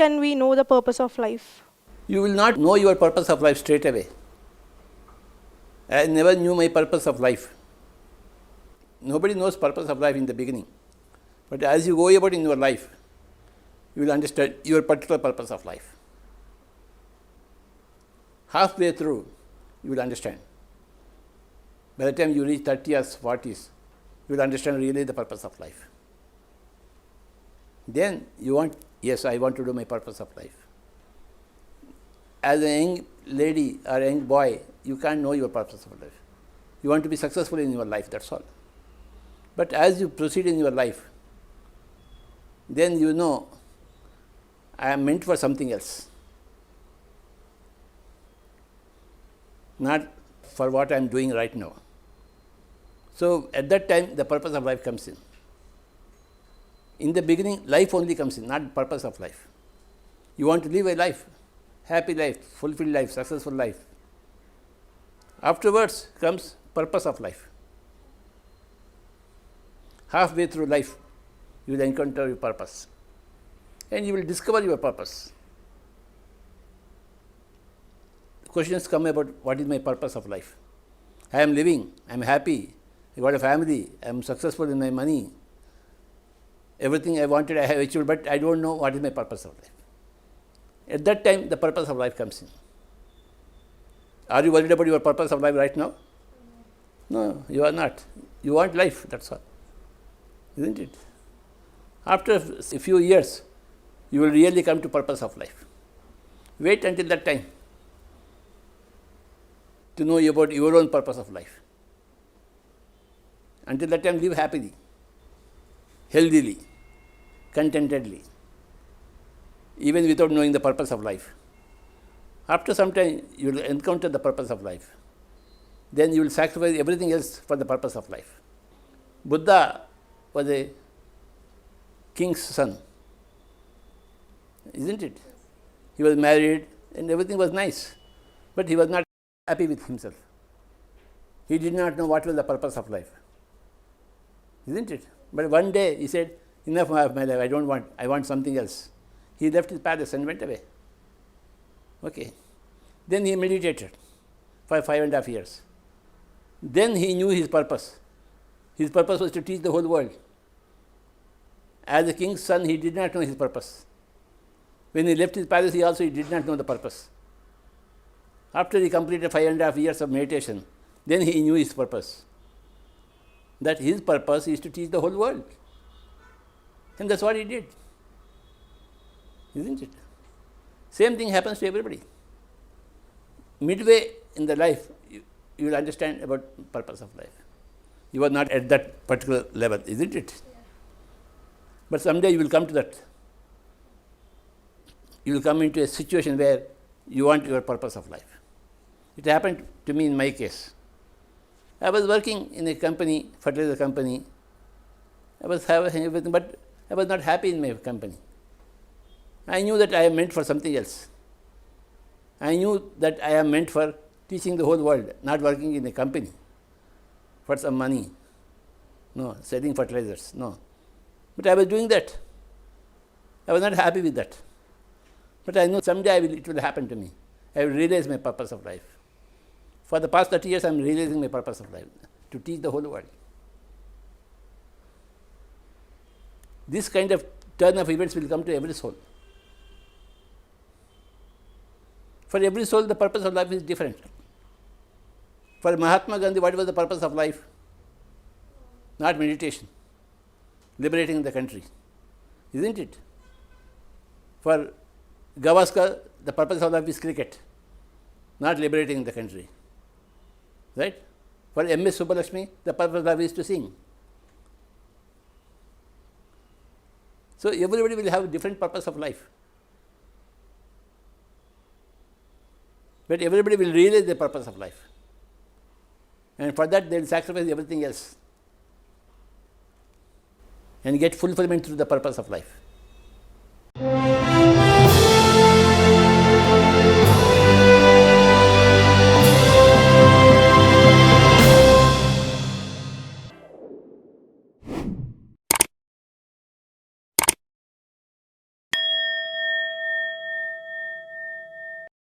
can we know the purpose of life? You will not know your purpose of life straight away. I never knew my purpose of life. Nobody knows purpose of life in the beginning. But as you go about in your life, you will understand your particular purpose of life. Halfway through, you will understand. By the time you reach 30s, 40s, you will understand really the purpose of life. Then you want, yes, I want to do my purpose of life. As a young lady or a young boy, you can't know your purpose of life. You want to be successful in your life, that's all. But as you proceed in your life, then you know, I am meant for something else. Not for what I am doing right now. So at that time, the purpose of life comes in. In the beginning, life only comes in, not the purpose of life. You want to live a life, happy life, fulfilled life, successful life. Afterwards comes purpose of life. Halfway through life, you will encounter your purpose. And you will discover your purpose. Questions come about what is my purpose of life. I am living, I am happy, I got a family, I am successful in my money. Everything I wanted, I have achieved, but I don't know what is my purpose of life. At that time, the purpose of life comes in. Are you worried about your purpose of life right now? No, you are not. You want life, that's all. Isn't it? After a few years, you will really come to purpose of life. Wait until that time to know about your own purpose of life. Until that time, live happily, healthily, contentedly, even without knowing the purpose of life. After some time, you will encounter the purpose of life. Then you will sacrifice everything else for the purpose of life. Buddha was a king's son, isn't it? He was married and everything was nice, but he was not happy with himself. He did not know what was the purpose of life, isn't it? But one day he said, enough of my life, I want something else. He left his palace and went away. Okay. Then he meditated for 5.5 years. Then he knew his purpose. His purpose was to teach the whole world. As a king's son, he did not know his purpose. When he left his palace, he did not know the purpose. After he completed 5.5 years of meditation, then he knew his purpose. That his purpose is to teach the whole world. And that's what he did. Isn't it? Same thing happens to everybody. Midway in the life, you will understand about purpose of life. You are not at that particular level, isn't it? Yeah. But someday you will come to that. You will come into a situation where you want your purpose of life. It happened to me in my case. I was working in a company, fertilizer company. I was having everything, but I was not happy in my company. I knew that I am meant for something else. I knew that I am meant for teaching the whole world, not working in a company for some money. No, selling fertilizers, no. But I was doing that. I was not happy with that. But I know someday it will happen to me. I will realize my purpose of life. For the past 30 years, I am realizing my purpose of life, to teach the whole world. This kind of turn of events will come to every soul. For every soul, the purpose of life is different. For Mahatma Gandhi, what was the purpose of life? Not meditation, liberating the country, isn't it? For Gavaskar, the purpose of life is cricket, not liberating the country, right? For M.S. Subbulakshmi, the purpose of life is to sing. So everybody will have a different purpose of life. But everybody will realize the purpose of life. And for that, they will sacrifice everything else and get fulfillment through the purpose of life.